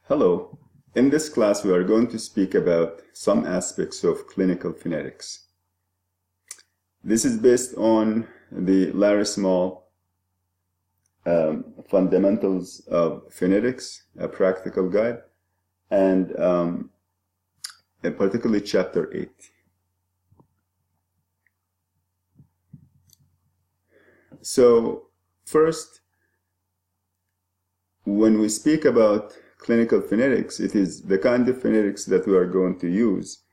Hello. In this class, we are going to speak about some aspects of clinical phonetics. This is based on the Larry Small Fundamentals of Phonetics, a practical guide, and particularly Chapter 8. So, first, when we speak about clinical phonetics, it is the kind of phonetics that we are going to use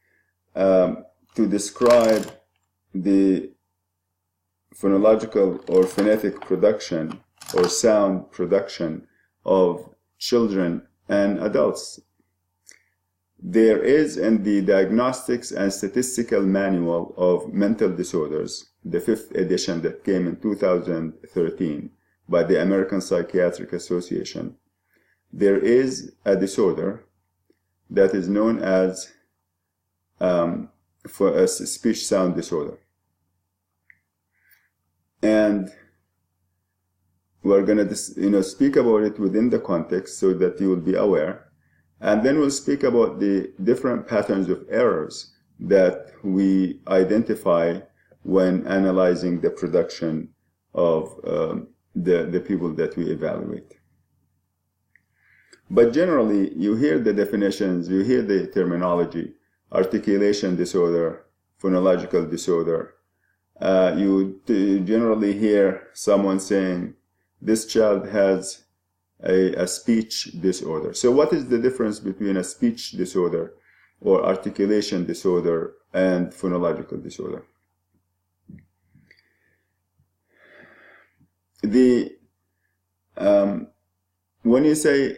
to describe the phonological or phonetic production or sound production of children and adults. There is in the Diagnostics and Statistical Manual of Mental Disorders, the 5th edition that came in 2013 by the American Psychiatric Association, there is a disorder that is known as for a speech sound disorder. And we're going to speak about it within the context so that you will be aware. And then we'll speak about the different patterns of errors that we identify when analyzing the production of the people that we evaluate. But generally, you hear the definitions, you hear the terminology: articulation disorder, phonological disorder. You generally hear someone saying, this child has a speech disorder. So what is the difference between a speech disorder or articulation disorder and phonological disorder? When you say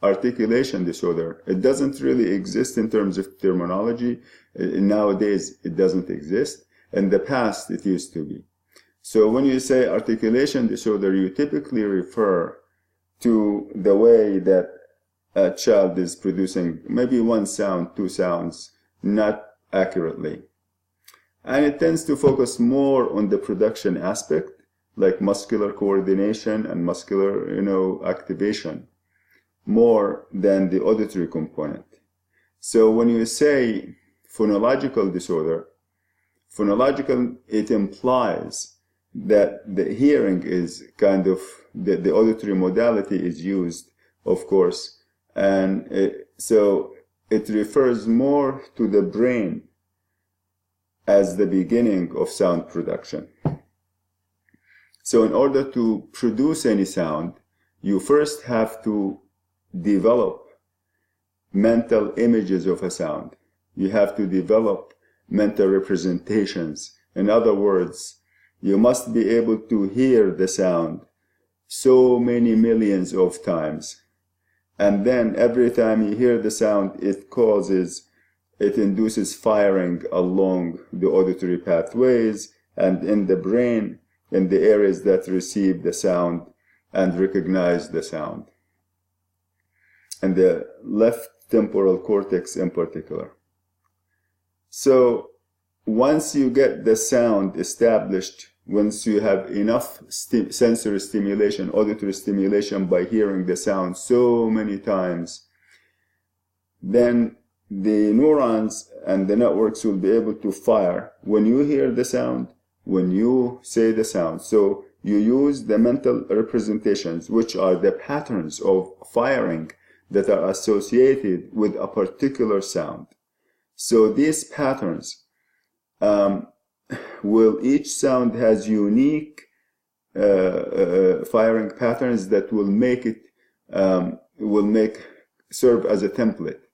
articulation disorder, it doesn't really exist in terms of terminology. Nowadays, it doesn't exist. In the past, it used to be. So when you say articulation disorder, you typically refer to the way that a child is producing maybe one sound, two sounds, not accurately. And it tends to focus more on the production aspect, like muscular coordination and muscular, activation, more than the auditory component. So when you say phonological disorder, phonological, it implies that the hearing is kind of, the auditory modality is used, of course, and so it refers more to the brain as the beginning of sound production. So in order to produce any sound, you first have to develop mental images of a sound. You have to develop mental representations. In other words, you must be able to hear the sound so many millions of times. And then every time you hear the sound, it induces firing along the auditory pathways and in the brain, in the areas that receive the sound and recognize the sound, and the left temporal cortex in particular. So once you get the sound established, once you have enough sensory stimulation, auditory stimulation by hearing the sound so many times, then the neurons and the networks will be able to fire when you hear the sound, when you say the sound. So you use the mental representations, which are the patterns of firing that are associated with a particular sound. So these patterns each sound has unique firing patterns that will make it serve as a template.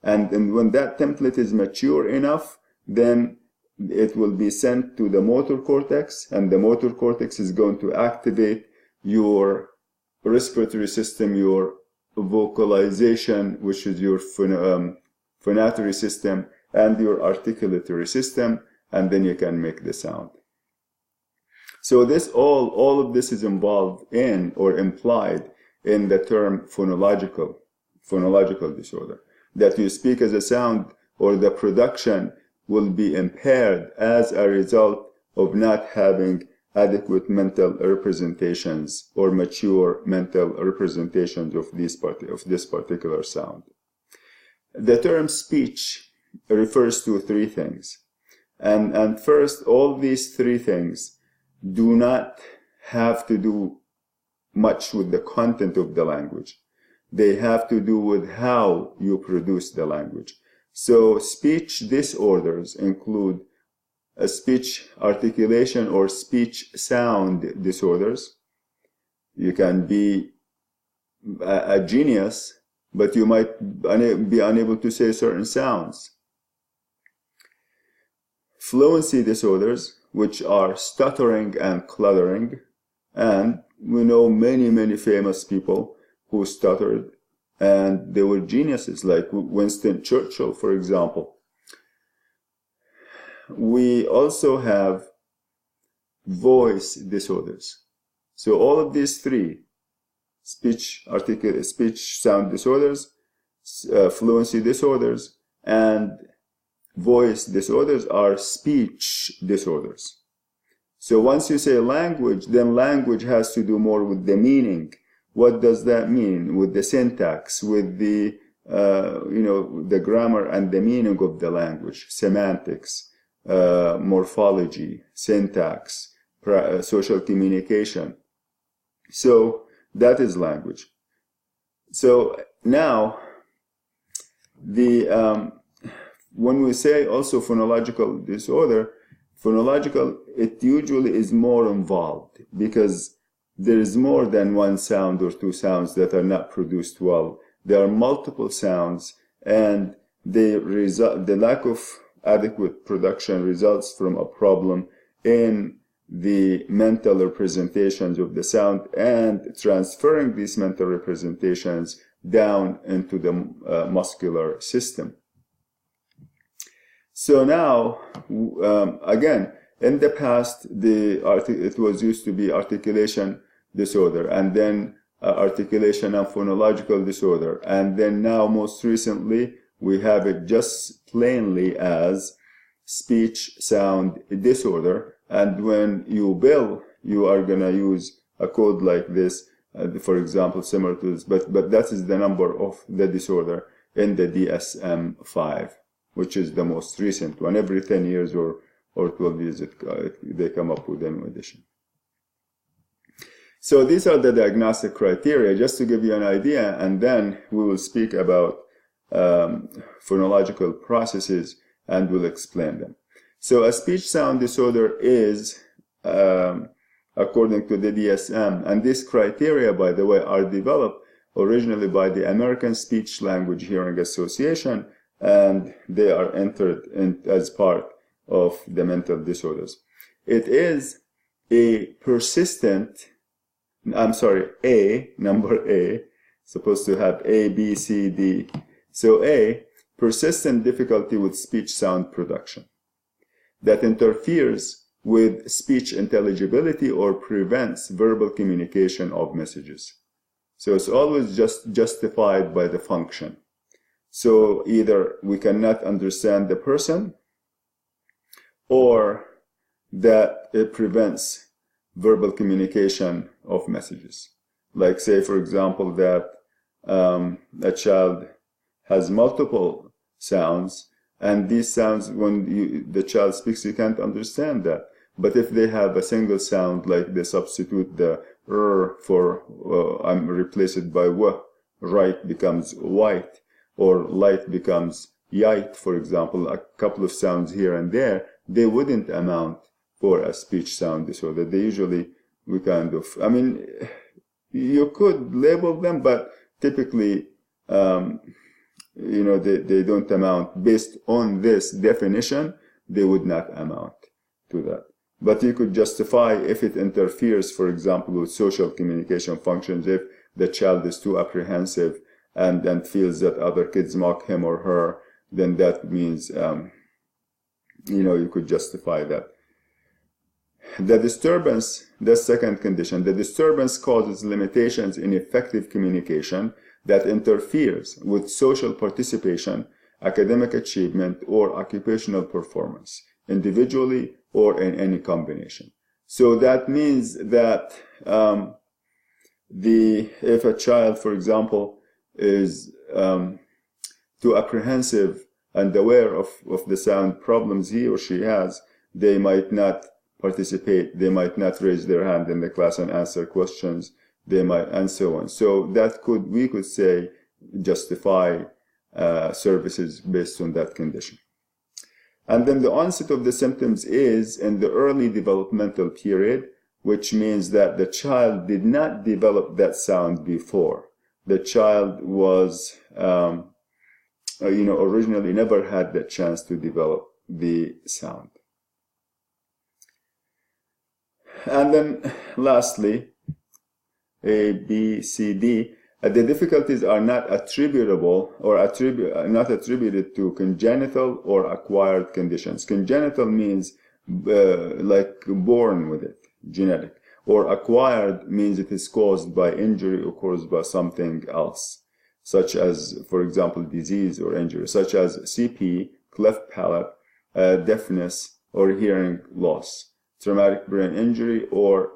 And when that template is mature enough, then it will be sent to the motor cortex, and the motor cortex is going to activate your respiratory system, your vocalization, which is your phonatory system, and your articulatory system, and then you can make the sound. So this all of this is involved in or implied in the term phonological disorder, that you speak as a sound or the production will be impaired as a result of not having adequate mental representations or mature mental representations of this particular sound. The term speech refers to three things. And first, all these three things do not have to do much with the content of the language. They have to do with how you produce the language. So speech disorders include a speech articulation or speech sound disorders. You can be a genius, but you might be unable to say certain sounds. Fluency disorders, which are stuttering and cluttering, and we know many famous people who stuttered and they were geniuses, like Winston Churchill, for example. We also have voice disorders. So all of these three, speech sound disorders, fluency disorders, and voice disorders are speech disorders. So once you say language, then language has to do more with the meaning. What does that mean? With the syntax, with the the grammar and the meaning of the language, semantics, morphology, syntax, social communication. So that is language. So now when we say also phonological disorder, it usually is more involved because there is more than one sound or two sounds that are not produced well. There are multiple sounds, and the lack of adequate production results from a problem in the mental representations of the sound and transferring these mental representations down into the muscular system. So now, again, in the past, it was used to be articulation disorder, and then articulation and phonological disorder, and then now most recently we have it just plainly as speech sound disorder. And when you bill, you are going to use a code like this, for example, similar to this, but that is the number of the disorder in the DSM-5, which is the most recent one. Every 10 years or 12 years they come up with a new edition. So these are the diagnostic criteria, just to give you an idea, and then we will speak about phonological processes and we'll explain them. So a speech sound disorder is, according to the DSM, and these criteria, by the way, are developed originally by the American Speech Language Hearing Association, and they are entered as part of the mental disorders. It is a persistent, number A, supposed to have A, B, C, D. So A, persistent difficulty with speech sound production that interferes with speech intelligibility or prevents verbal communication of messages. So it's always just justified by the function. So either we cannot understand the person, or that it prevents verbal communication of messages. Like, say, for example, that a child has multiple sounds, and these sounds, when the child speaks, you can't understand that. But if they have a single sound, like they substitute the r for replace it by w, right becomes white, or light becomes yite, for example, a couple of sounds here and there, they wouldn't amount for a speech sound disorder. They usually, you could label them, but typically, they don't amount. Based on this definition, they would not amount to that. But you could justify if it interferes, for example, with social communication functions, if the child is too apprehensive and feels that other kids mock him or her, then that means, you could justify that. The disturbance, the second condition, the disturbance causes limitations in effective communication that interferes with social participation, academic achievement, or occupational performance, individually or in any combination. So that means that if a child, for example, is too apprehensive and aware of the sound problems he or she has, they might not participate, they might not raise their hand in the class and answer questions, they might, and so on. So that we could say, justify services based on that condition. And then the onset of the symptoms is in the early developmental period, which means that the child did not develop that sound before. The child was, originally never had the chance to develop the sound. And then lastly, A, B, C, D, the difficulties are not attributable or not attributed to congenital or acquired conditions. Congenital means like born with it, genetic, or acquired means it is caused by injury or caused by something else, such as, for example, disease or injury, such as CP, cleft palate, deafness, or hearing loss, traumatic brain injury, or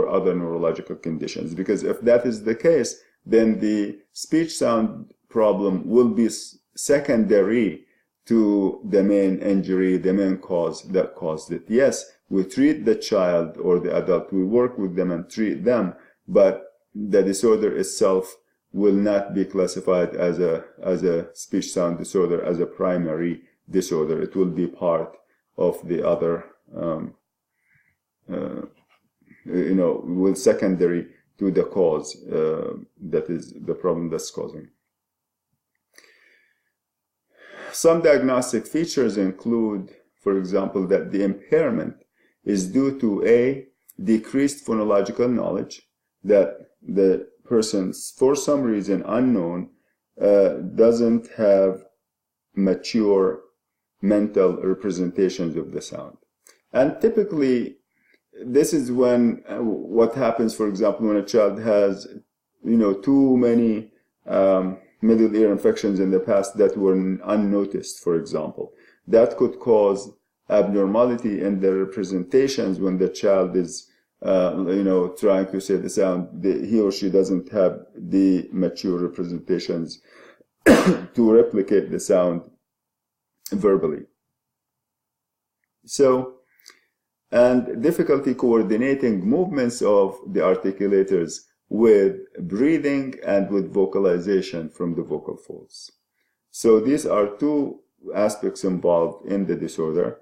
other neurological conditions. Because if that is the case, then the speech sound problem will be secondary to the main injury, the main cause that caused it. Yes, we treat the child or the adult, we work with them and treat them, but the disorder itself will not be classified as a speech sound disorder, as a primary disorder. It will be part of the other, will secondary to the cause, that is the problem that's causing. Some diagnostic features include, for example, that the impairment is due to A, decreased phonological knowledge, that the person, for some reason unknown, doesn't have mature mental representations of the sound. And typically, this is when what happens, for example, when a child has, too many middle ear infections in the past that were unnoticed, for example. That could cause abnormality in the representations when the child is, trying to say the sound. He or she doesn't have the mature representations to replicate the sound verbally. So, and difficulty coordinating movements of the articulators with breathing and with vocalization from the vocal folds. So these are two aspects involved in the disorder.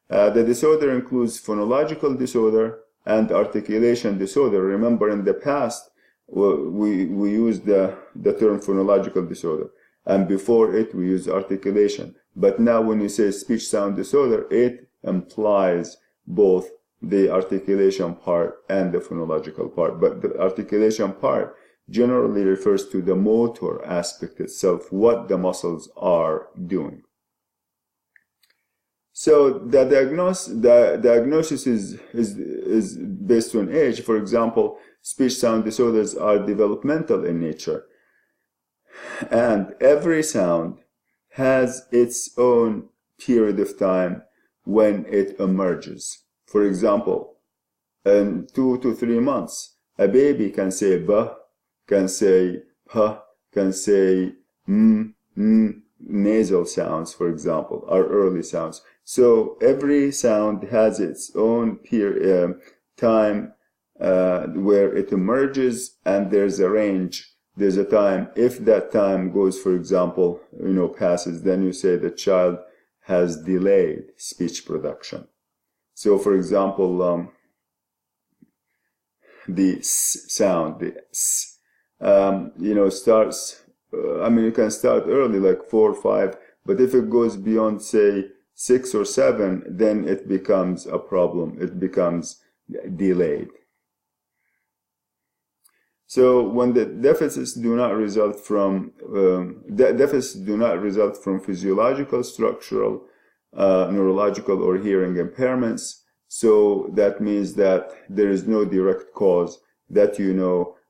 The disorder includes phonological disorder and articulation disorder. Remember, in the past, we used the term phonological disorder, and before it we used articulation. But now when you say speech sound disorder, it implies both the articulation part and the phonological part. But the articulation part generally refers to the motor aspect itself, what the muscles are doing. So the diagnosis is based on age. For example, speech sound disorders are developmental in nature, and every sound has its own period of time when it emerges. For example, in 2 to 3 months, a baby can say b, can say p, can say nasal sounds, for example, are early sounds. So every sound has its own time where it emerges, and there's a range. There's a time. If that time goes, for example, passes, then you say the child has delayed speech production. So, for example, the s sound, the s, starts. You can start early, like 4 or 5, but if it goes beyond, say, 6 or 7, then it becomes a problem. It becomes delayed. So when the deficits do not result from physiological, structural, neurological, or hearing impairments, so that means that there is no direct cause that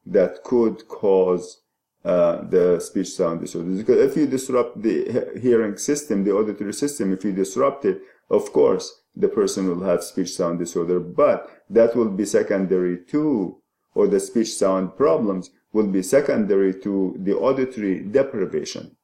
that could cause the speech sound disorders. Because if you disrupt the hearing system, the auditory system, if you disrupt it, of course, the person will have speech sound disorder, but that will be secondary to, or the speech sound problems will be secondary to the auditory deprivation.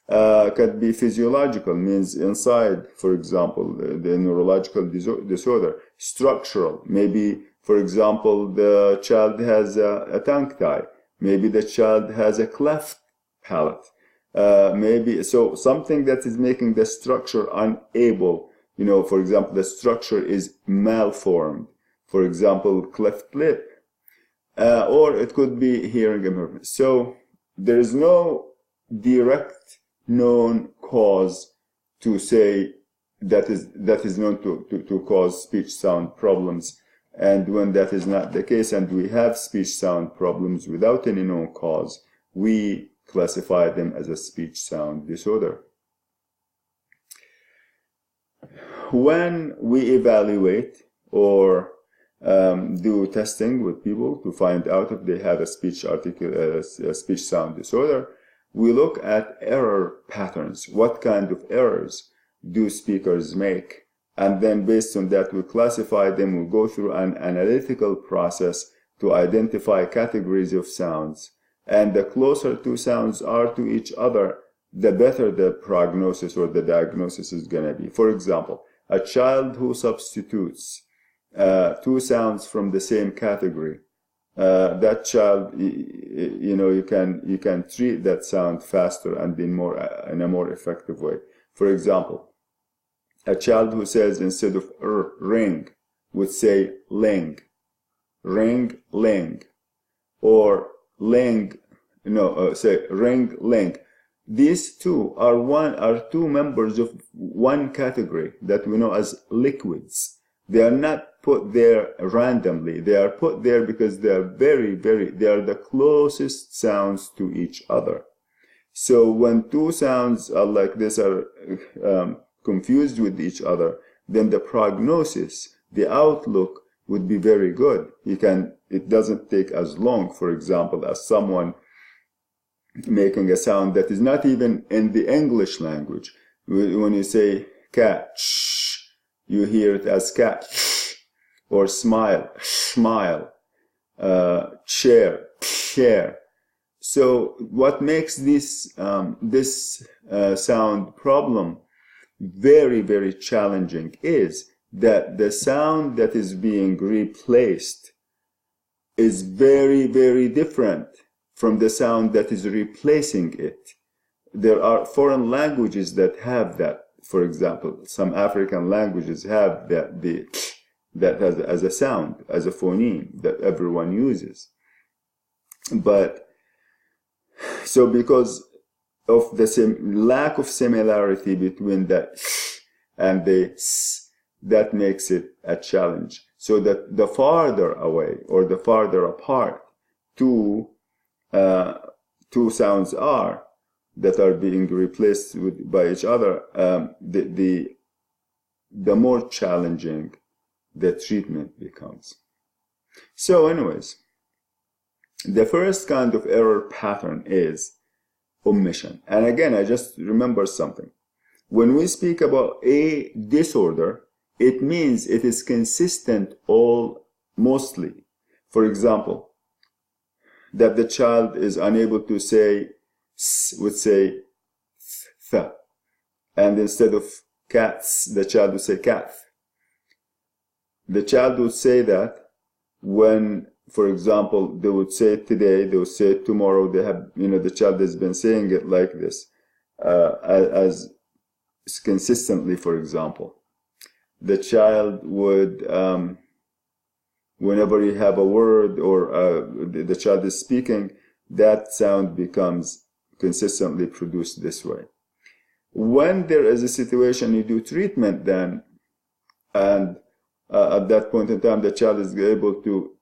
Could be physiological, means inside, for example, the neurological disorder. Structural, maybe, for example, the child has a tongue tie. Maybe the child has a cleft palate. Maybe, so something that is making the structure unable, for example, the structure is malformed. For example, cleft lip. Or it could be hearing impairment. So there is no direct known cause to say that is known to cause speech sound problems. And when that is not the case, and we have speech sound problems without any known cause, we classify them as a speech sound disorder. When we evaluate or do testing with people to find out if they have a speech sound disorder, we look at error patterns. What kind of errors do speakers make? And then based on that, we classify them. We go through an analytical process to identify categories of sounds. And the closer two sounds are to each other, the better the prognosis or the diagnosis is going to be. For example, a child who substitutes two sounds from the same category, that child, you can treat that sound faster and in a more effective way. For example, a child who says instead of ring would say ling, ring, ling, or ling, say ring, ling. These two are two members of one category that we know as liquids. They are not put there randomly. They are put there because they are they are the closest sounds to each other. So when two sounds are like this are confused with each other, then the prognosis, the outlook would be very good. It doesn't take as long, for example, as someone making a sound that is not even in the English language. When you say cat, shh, you hear it as cat, shh, or smile, smile, chair, chair. So what makes this sound problem very, very challenging is that the sound that is being replaced is very, very different from the sound that is replacing it. There are foreign languages that have that. For example, some African languages have that as a sound, as a phoneme that everyone uses. But so because of the lack of similarity between the and the s, that makes it a challenge. So that the farther away or the farther apart two sounds are that are being replaced by each other, the more challenging the treatment becomes. So anyways, the first kind of error pattern is omission. And again, I just remember something. When we speak about a disorder, it means it is consistent mostly. For example, that the child is unable to say s, would say th, and instead of cats, the child would say cat. The child would say that when, for example, they would say it today, they would say it tomorrow. They have, the child has been saying it like this, as consistently. For example, the child would, whenever you have a word or the child is speaking, that sound becomes consistently produced this way. When there is a situation, you do treatment then, and at that point in time, the child is able to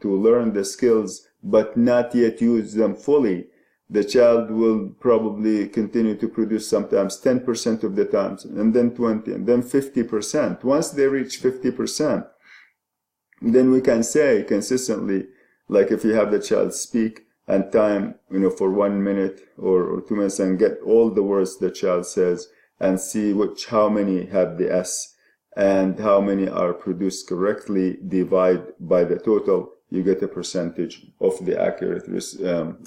learn the skills, but not yet use them fully. The child will probably continue to produce sometimes 10% of the times, and then 20%, and then 50%. Once they reach 50%, then we can say consistently, like if you have the child speak and time, for 1 minute or 2 minutes and get all the words the child says and see how many have the S and how many are produced correctly, divide by the total, you get a percentage of the accurate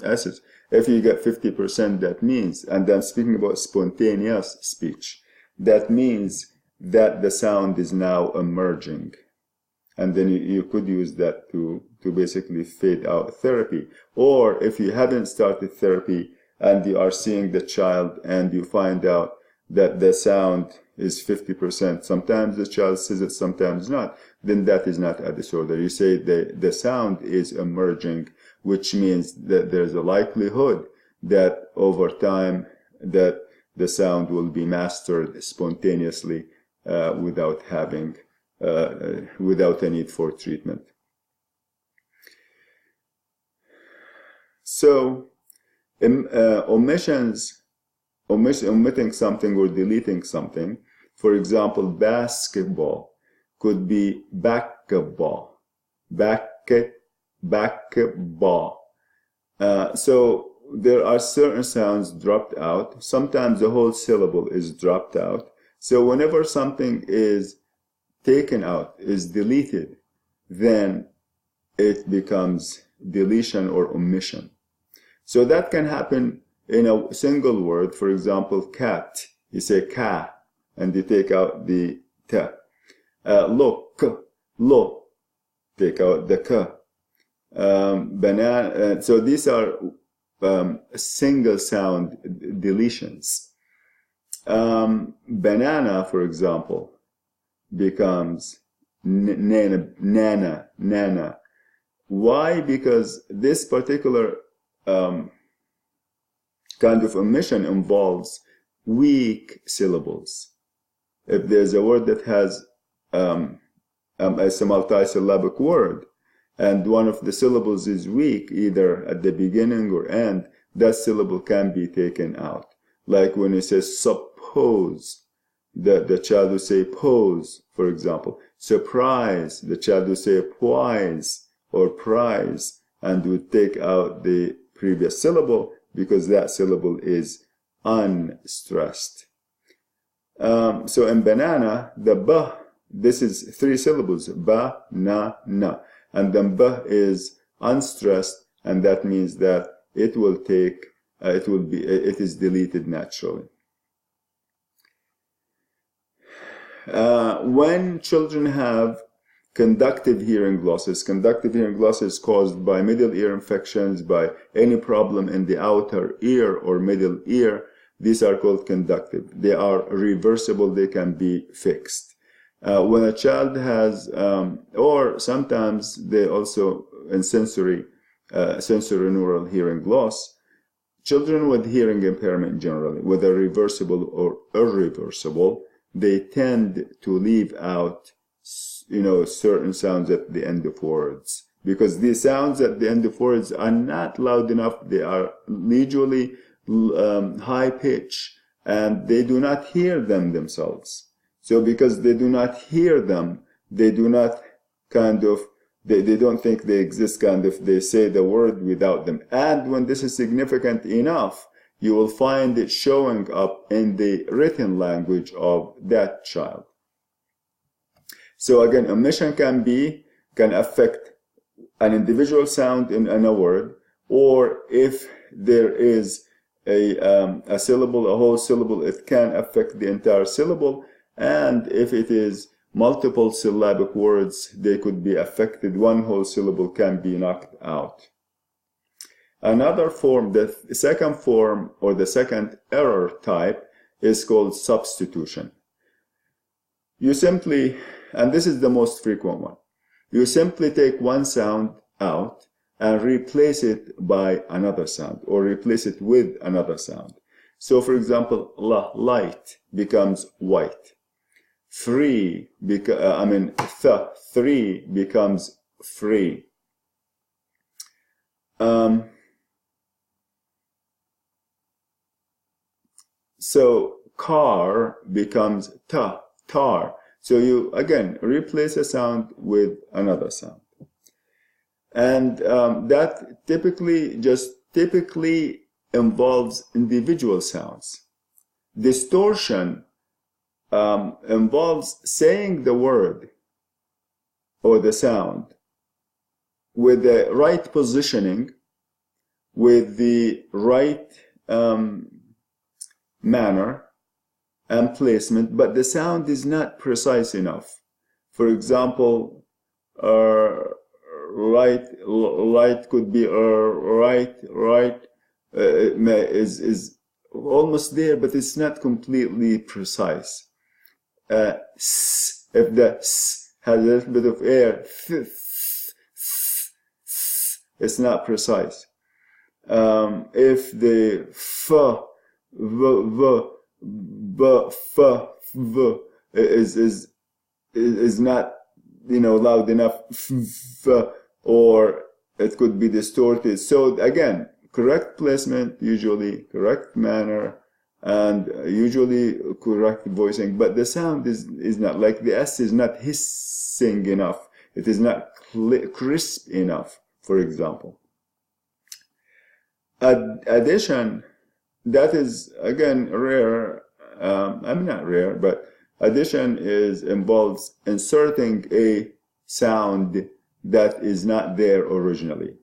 assets. If you get 50%, that means, and I'm speaking about spontaneous speech, that means that the sound is now emerging. And then you could use that to basically fade out therapy. Or if you haven't started therapy and you are seeing the child and you find out that the sound is 50%, sometimes the child says it, sometimes not, then that is not a disorder. You say the sound is emerging, which means that there's a likelihood that over time that the sound will be mastered spontaneously without a need for treatment. So omitting something or deleting something, for example, basketball could be basketball. So there are certain sounds dropped out. Sometimes the whole syllable is dropped out. So whenever something is taken out, is deleted, then it becomes deletion or omission. So that can happen in a single word. For example, cat, you say ka, and you take out the t. Look, lo, take out the k. Banana. So these are single sound deletions. Banana, for example, becomes nana. Why? Because this particular kind of omission involves weak syllables. If there's a word that has it's a multi-syllabic word, and one of the syllables is weak, either at the beginning or end, that syllable can be taken out. Like when it says suppose, the child will say pose, for example. Surprise, the child will say poise or prize, and would take out the previous syllable because that syllable is unstressed. So in banana, the b, this is 3 syllables, ba, na, na. And then b is unstressed, and that means that it will take, it is deleted naturally. When children have conductive hearing losses caused by middle ear infections, by any problem in the outer ear or middle ear, these are called conductive. They are reversible, they can be fixed. When a child has, or sometimes they also, in sensorineural hearing loss, children with hearing impairment generally, whether reversible or irreversible, they tend to leave out, certain sounds at the end of words. Because these sounds at the end of words are not loud enough, they are usually high pitch, and they do not hear them themselves. So because they do not hear them, they do not they don't think they exist, they say the word without them. And when this is significant enough, you will find it showing up in the written language of that child. So again, omission can affect an individual sound in a word, or if there is a syllable, a whole syllable, it can affect the entire syllable. And if it is multiple syllabic words, they could be affected. One whole syllable can be knocked out. Another form, the second form or the second error type, is called substitution. You simply, and this is the most frequent one, you simply take one sound out and replace it by another sound, or replace it with another sound. So for example, light becomes white. Three becomes free. So car becomes tar. So you again replace a sound with another sound, and that typically involves individual sounds. Distortion involves saying the word or the sound with the right positioning, with the right manner and placement, but the sound is not precise enough. For example, right could be right is almost there, but it's not completely precise. If the s has a little bit of air, it's not precise. If the f, v is not, loud enough, or it could be distorted. So again, correct placement, usually correct manner, and usually correct voicing, but the sound is not, like the S is not hissing enough. It is not crisp enough, for example. Addition, that is again rare. Not rare, but addition involves inserting a sound that is not there originally.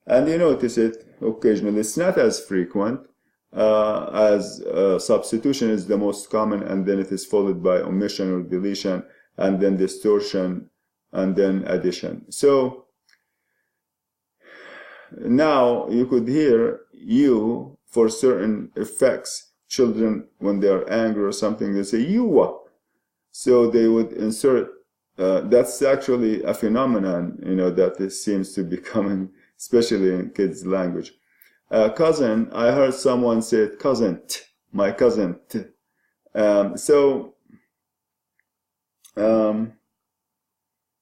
And you notice it occasionally. It's not as frequent as substitution is the most common, and then it is followed by omission or deletion, and then distortion, and then addition. So now you could hear you for certain effects. Children, when they are angry or something, they say you. So they would insert. That's actually a phenomenon, that seems to be coming, especially in kids' language. Cousin, I heard someone say cousin, my cousin.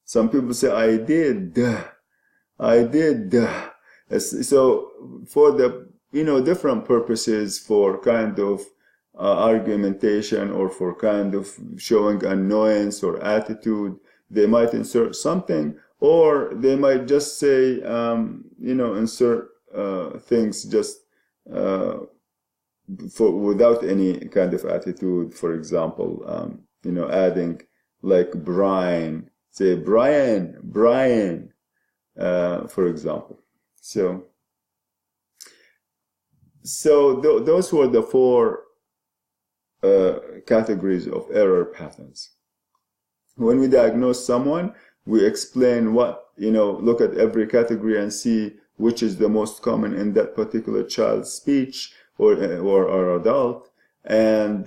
Some people say I did. So for the different purposes, for kind of argumentation, or for kind of showing annoyance or attitude, they might insert something, or they might just say, insert things just without any kind of attitude. For example, adding like Brian, say Brian, for example. So those were the four categories of error patterns. When we diagnose someone, we explain what, look at every category and see which is the most common in that particular child's speech or adult, and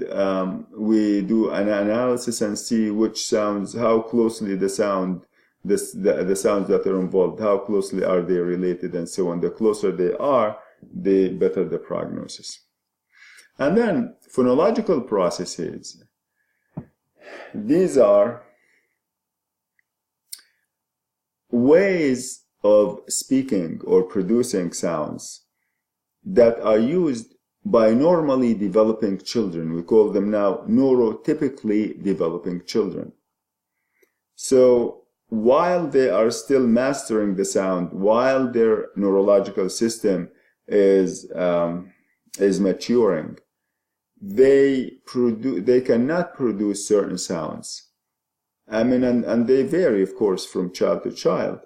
we do an analysis and see which sounds, how closely the sounds that are involved, how closely are they related, and so on. The closer they are, the better the prognosis. And then phonological processes. These are ways of speaking or producing sounds that are used by normally developing children. We call them now neurotypically developing children. So while they are still mastering the sound, while their neurological system is maturing, they cannot produce certain sounds. And they vary, of course, from child to child.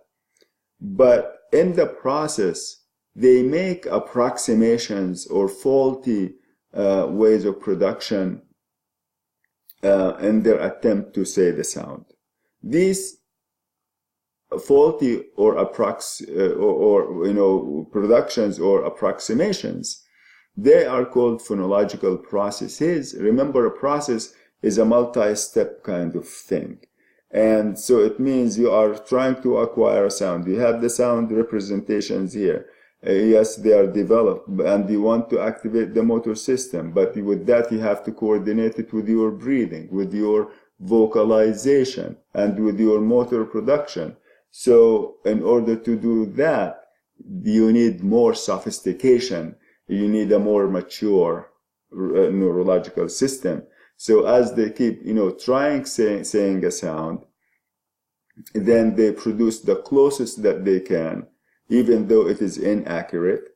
But in the process, they make approximations or faulty ways of production in their attempt to say the sound. These faulty or productions or approximations, they are called phonological processes. Remember, a process is a multi-step kind of thing. And so it means you are trying to acquire a sound. You have the sound representations here. Yes, they are developed, and you want to activate the motor system. But with that, you have to coordinate it with your breathing, with your vocalization, and with your motor production. So in order to do that, you need more sophistication. You need a more mature neurological system. So as they keep, trying saying a sound, then they produce the closest that they can, even though it is inaccurate.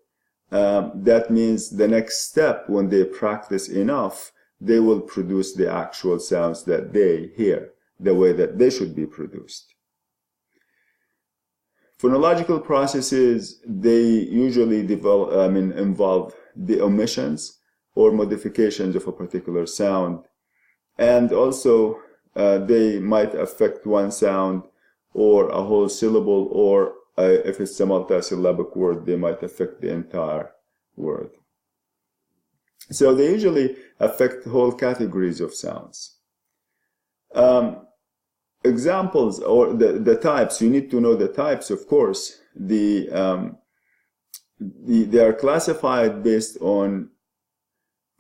That means the next step, when they practice enough, they will produce the actual sounds that they hear, the way that they should be produced. Phonological processes, they usually involve the omissions or modifications of a particular sound, and also they might affect one sound or a whole syllable, or if it's a multisyllabic word, they might affect the entire word. So they usually affect whole categories of sounds. Examples, or the types, you need to know the types, of course. They are classified based on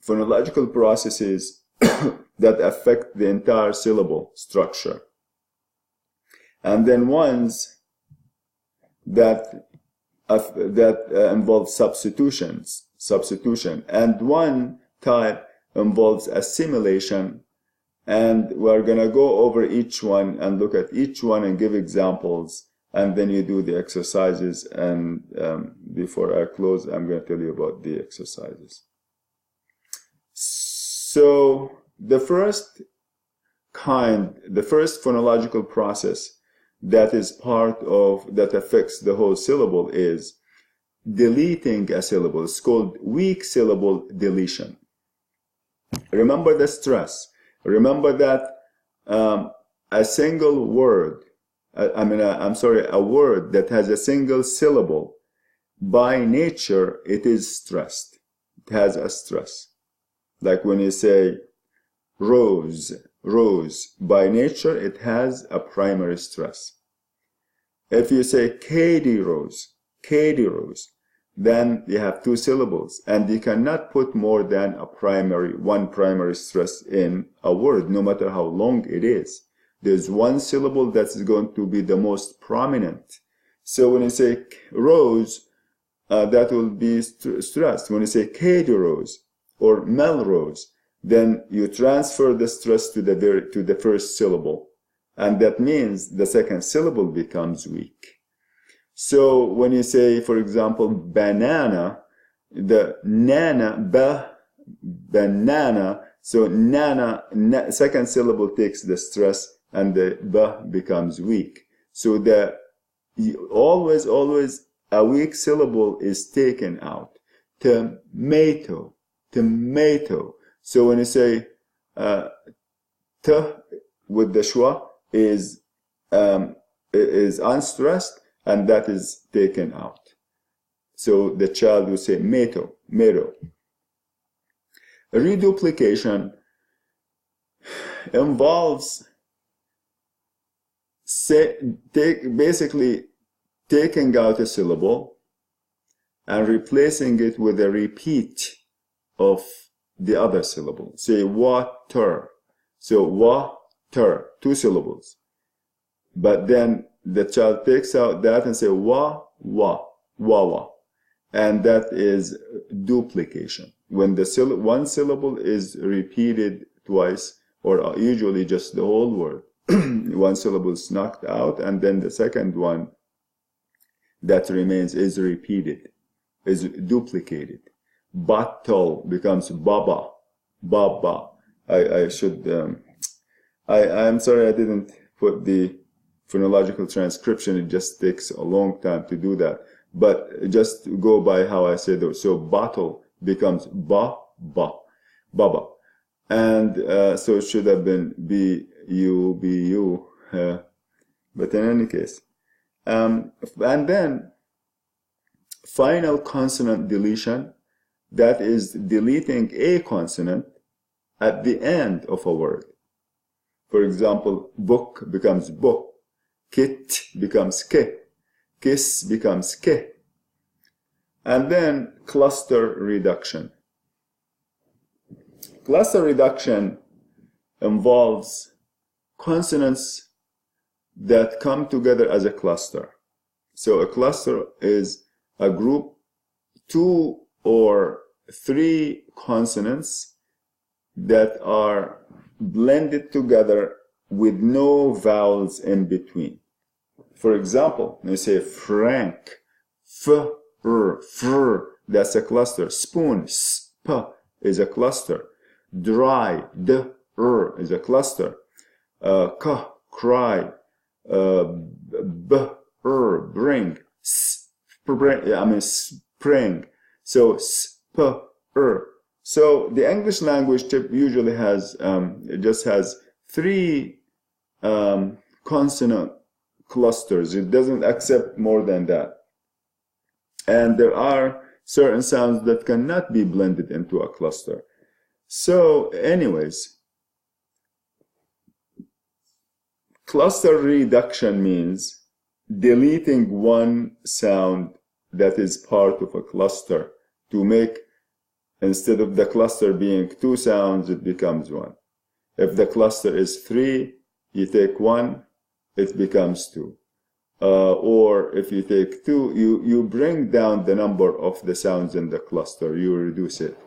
phonological processes that affect the entire syllable structure. And then ones that involve substitution. And one type involves assimilation. And we're going to go over each one and look at each one and give examples. And then you do the exercises. And before I close, I'm going to tell you about the exercises. So the first phonological process that affects the whole syllable is deleting a syllable. It's called weak syllable deletion. Remember the stress. Remember that a single word, a word that has a single syllable, by nature, it is stressed. It has a stress. Like when you say rose, by nature, it has a primary stress. If you say Katie Rose, then you have two syllables, and you cannot put more than one primary stress in a word, no matter how long it is. There's one syllable that's going to be the most prominent. So when you say Rose, that will be stressed. When you say Katie Rose or Melrose, then you transfer the stress to the first syllable, and that means the second syllable becomes weak. So when you say, for example, banana, the nana, banana, so nana, second syllable takes the stress and the b becomes weak. So always a weak syllable is taken out. Tomato. So when you say t with the schwa is unstressed, and that is taken out. So the child will say meto. Reduplication involves basically taking out a syllable and replacing it with a repeat of the other syllable. Say water. So water, two syllables. But then the child takes out that and say wa, and that is duplication. When one syllable is repeated twice, or usually just the whole word, one syllable is knocked out, and then the second one that remains is repeated, is duplicated. Bottle becomes baba. I'm sorry I didn't put the phonological transcription. It just takes a long time to do that. But just go by how I say those. So bottle becomes baba. And so it should have been bu. But in any case. And then final consonant deletion. That is deleting a consonant at the end of a word. For example, book becomes book. Kit becomes ke. Kiss becomes ke. And then cluster reduction. Cluster reduction involves consonants that come together as a cluster. So a cluster is a group, 2 or 3 consonants that are blended together with no vowels in between. For example, you say frank, fr, that's a cluster. Spoon, sp, is a cluster. dry, is a cluster. Cry, bring, spring. So So the English language usually has it just has three consonant clusters. It doesn't accept more than that. And there are certain sounds that cannot be blended into a cluster. So anyways, cluster reduction means deleting one sound that is part of a cluster to make, instead of the cluster being two sounds, it becomes one. If the cluster is three, you take one, it becomes two. Or if you take two, you bring down the number of the sounds in the cluster, you reduce it.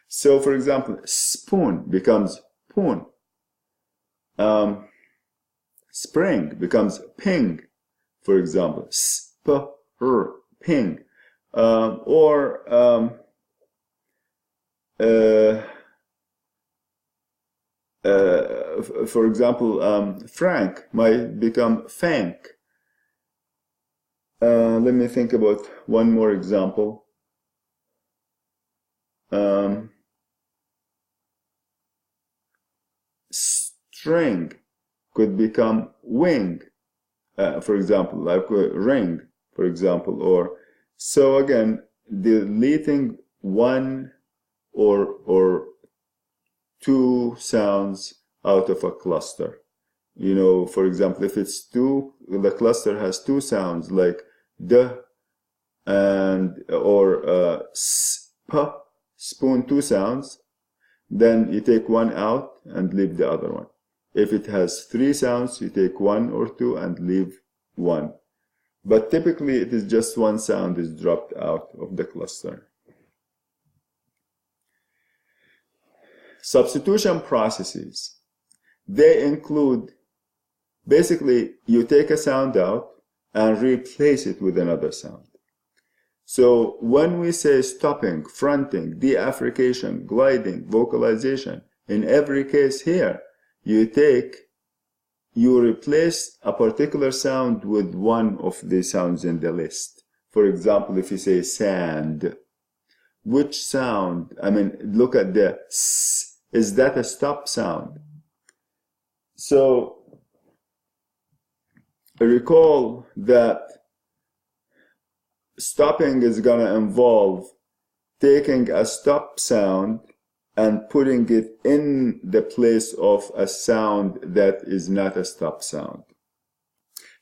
So for example, spoon becomes poon. Spring becomes ping, for example. Ping. For example, frank might become fank. Let me think about one more example. String could become wing, for example, like ring, for example. Or so again, deleting one or two sounds out of a cluster. You know, for example, if it's two, the cluster has two sounds like the and or spoon, two sounds, then you take one out and leave the other one. If it has three sounds, you take one or two and leave one. But typically it is just one sound is dropped out of the cluster. Substitution processes. They include, basically, you take a sound out and replace it with another sound. So when we say stopping, fronting, deaffrication, gliding, vocalization, in every case here, you replace a particular sound with one of the sounds in the list. For example, if you say sand, which sound, I mean, look at the s, is that a stop sound? So recall that stopping is going to involve taking a stop sound and putting it in the place of a sound that is not a stop sound.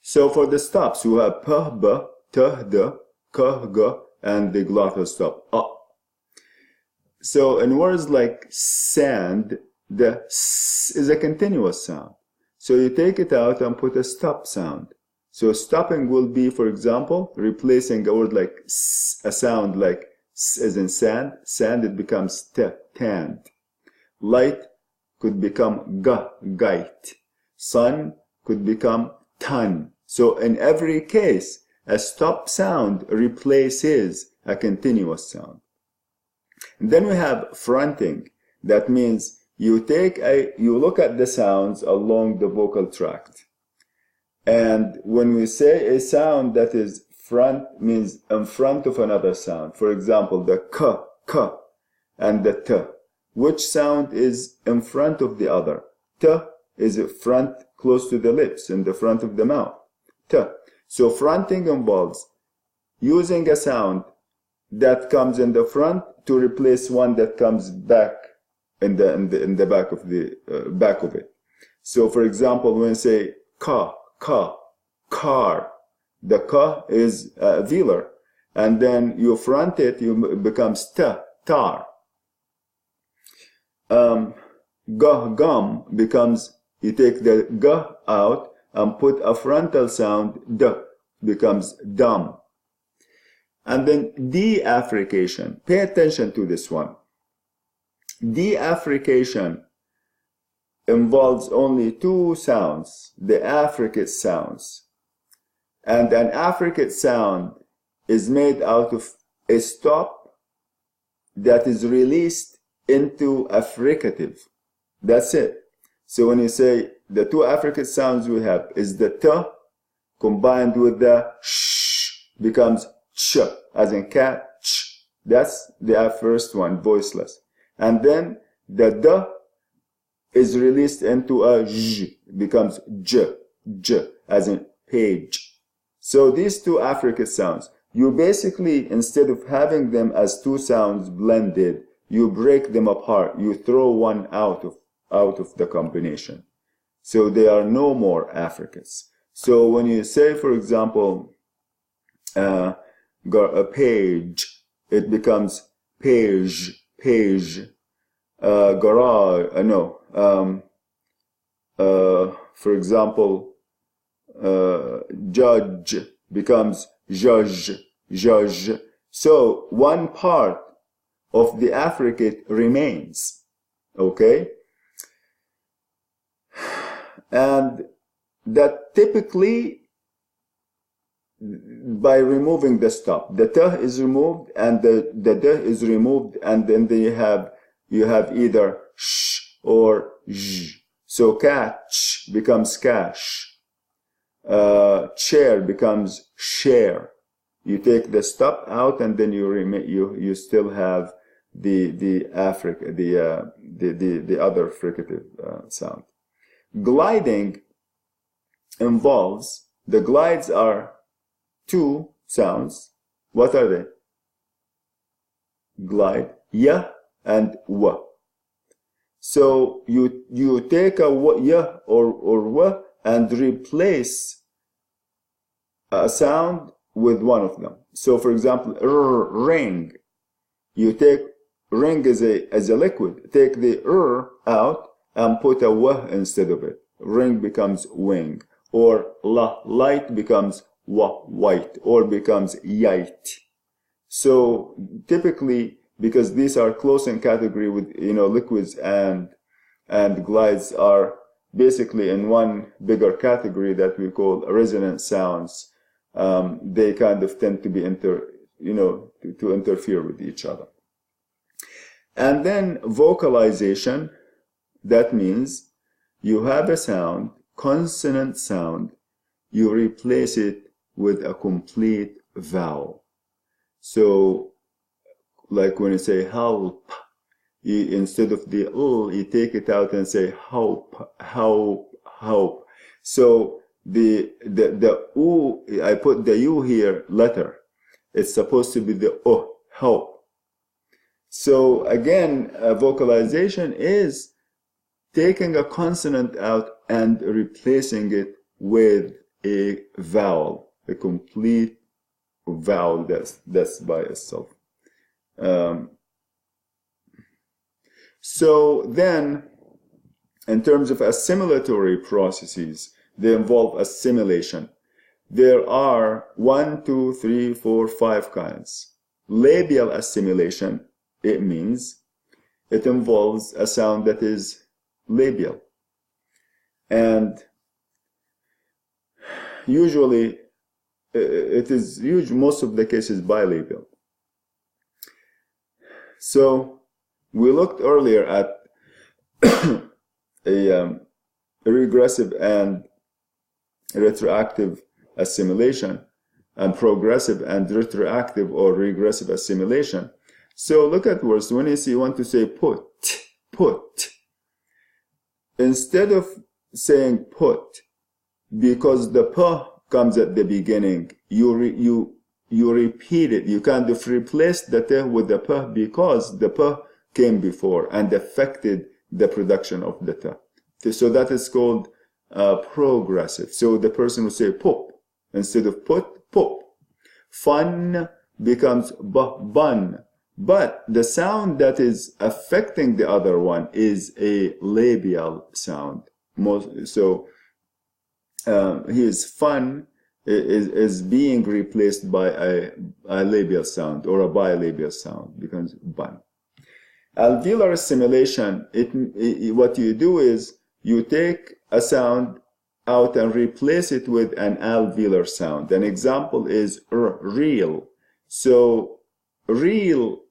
So for the stops, you have p, b, t, d, k, g, and the glottal stop, a. So in words like sand, the s is a continuous sound. So you take it out and put a stop sound. So stopping will be, for example, replacing a word like s, a sound like s as in sand. Sand, it becomes t, tanned. Light could become g, gite. Sun could become ton. So in every case, a stop sound replaces a continuous sound. And then we have fronting. That means you look at the sounds along the vocal tract. And when we say a sound that is front, means in front of another sound. For example, the k, and the t. Which sound is in front of the other? T is front, close to the lips, in the front of the mouth. T. So fronting involves using a sound that comes in the front to replace one that comes back in the back of the back of it. So for example, when you say car, the ka is velar, and then you front it, it becomes tar. Gum becomes, you take the g out and put a frontal sound, d, becomes dumb. And then deaffrication. Pay attention to this one. Deaffrication involves only two sounds, the affricate sounds. And an affricate sound is made out of a stop that is released into a fricative. That's it. So when you say the two affricate sounds we have is the t combined with the sh becomes ch, as in cat, ch. That's the first one, voiceless. And then the d is released into a j, becomes j, as in page. So these two affricate sounds, you basically, instead of having them as two sounds blended, you break them apart. You throw one out of the combination. So they are no more affricates. So when you say, for example, a page, it becomes page, garage, for example, judge becomes judge. So one part of the affricate remains, okay? And that typically by removing the stop, the t is removed and the d is removed, and then you have either sh or j. So catch becomes cash. Chair becomes share. You take the stop out, and then you still have the other fricative sound. Gliding involves, the glides are two sounds. What are they? Glide, ya and wa. So you take a ya or wa and replace a sound with one of them. So for example, ring. You take ring as a liquid. Take the out and put a w instead of it. Ring becomes wing. Or light becomes white, or becomes yite. So typically, because these are close in category with liquids and glides are basically in one bigger category that we call resonant sounds, they kind of tend to be to interfere with each other. And then vocalization, that means you have a sound, consonant sound, you replace it with a complete vowel. So like when you say help, instead of the you take it out and say help. So the u, I put the u here letter. It's supposed to be the o, help. So again, vocalization is taking a consonant out and replacing it with a vowel, a complete vowel that's by itself. So then, in terms of assimilatory processes, they involve assimilation. There are 1, 2, 3, 4, 5 kinds. Labial assimilation, it means it involves a sound that is labial. And usually, it is most of the cases bilabial. So we looked earlier at a regressive and retroactive assimilation, and progressive and retroactive or regressive assimilation. So look at words. When you want to say put, instead of saying put, because the p comes at the beginning, you repeat it. You kind of replace the t with the p because the p came before and affected the production of the t. So that is called progressive. So the person will say pop instead of put, pop. Fun becomes bun. But the sound that is affecting the other one is a labial sound. So his fun is being replaced by a labial sound, or a bilabial sound, becomes bun. Alveolar assimilation, what you do is you take a sound out and replace it with an alveolar sound. An example is real. So real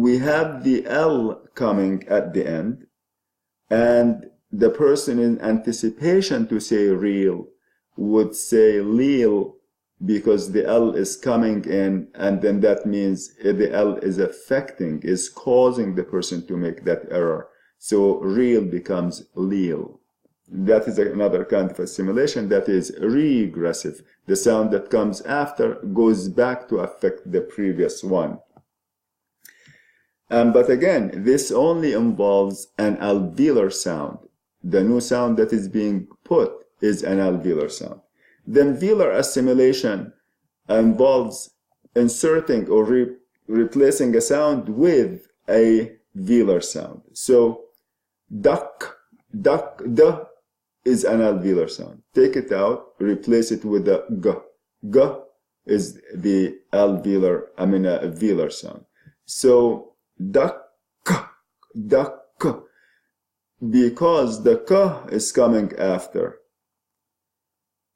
we have the L coming at the end, and the person in anticipation to say real would say leel, because the L is coming in, and then that means the L is affecting, is causing the person to make that error. So real becomes leel. That is another kind of assimilation that is regressive. The sound that comes after goes back to affect the previous one. But again, this only involves an alveolar sound. The new sound that is being put is an alveolar sound. Then velar assimilation involves inserting or replacing a sound with a velar sound. So duck, duh is an alveolar sound. Take it out, replace it with a g. G is the velar sound. So duck, because the k is coming after,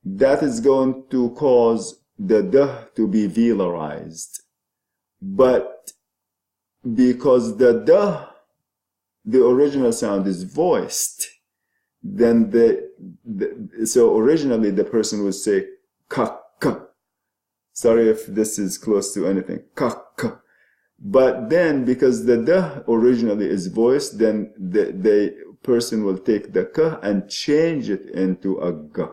that is going to cause the d to be velarized. But because the the original sound is voiced, then so originally the person would say ka. Sorry if this is close to anything. Ka. But then because the d originally is voiced, then the person will take the k and change it into a g.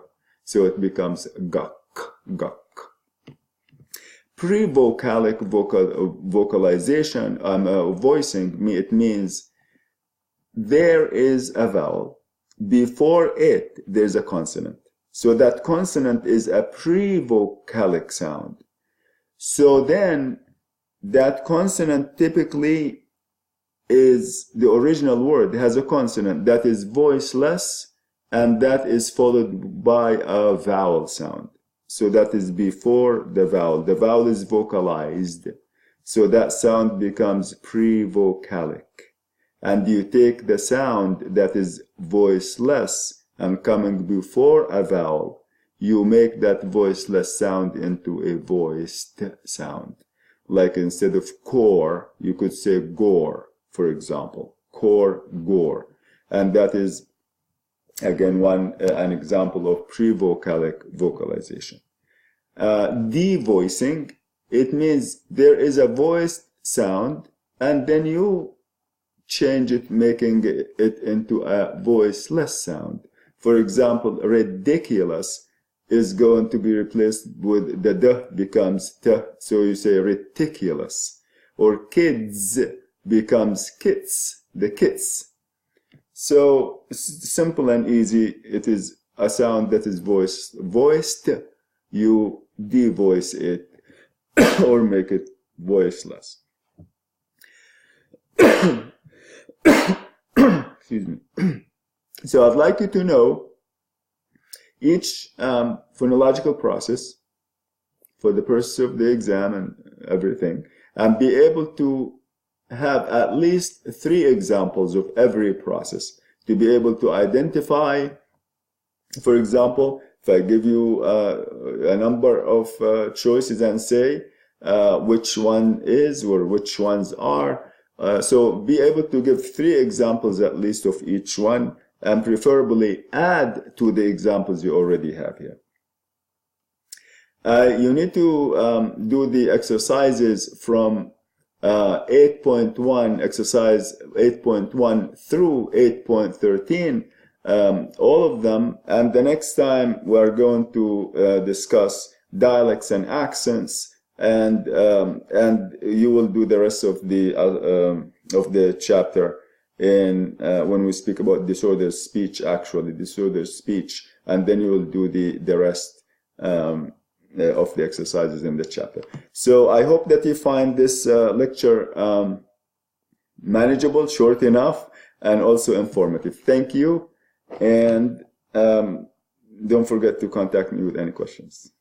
So it becomes guk. Pre-vocalic vocalization, voicing, it means there is a vowel. Before it, there's a consonant. So that consonant is a pre-vocalic sound. So then that consonant typically is the original word, has a consonant that is voiceless, and that is followed by a vowel sound. So that is before the vowel. The vowel is vocalized. So that sound becomes pre-vocalic. And you take the sound that is voiceless and coming before a vowel, you make that voiceless sound into a voiced sound. Like instead of core, you could say gore, for example. Core, gore. And that is again, an example of pre-vocalic vocalization. Devoicing, it means there is a voiced sound, and then you change it, making it into a voiceless sound. For example, ridiculous is going to be replaced with the d becomes t, so you say ridiculous. Or kids becomes kits, the kits. So simple and easy. It is a sound that is voiced. You devoice it or make it voiceless. Excuse me. So I'd like you to know each phonological process for the purpose of the exam and everything, and be able to have at least 3 examples of every process to be able to identify. For example, if I give you a number of choices and say which one is or which ones are, so be able to give 3 examples at least of each one, and preferably add to the examples you already have here. You need to do the exercises from 8.1, exercise 8.1 through 8.13, all of them, and the next time we're going to discuss dialects and accents, and you will do the rest of the chapter in when we speak about disordered speech, disordered speech, and then you will do the rest of the exercises in the chapter. So I hope that you find this lecture manageable, short enough, and also informative. Thank you, and don't forget to contact me with any questions.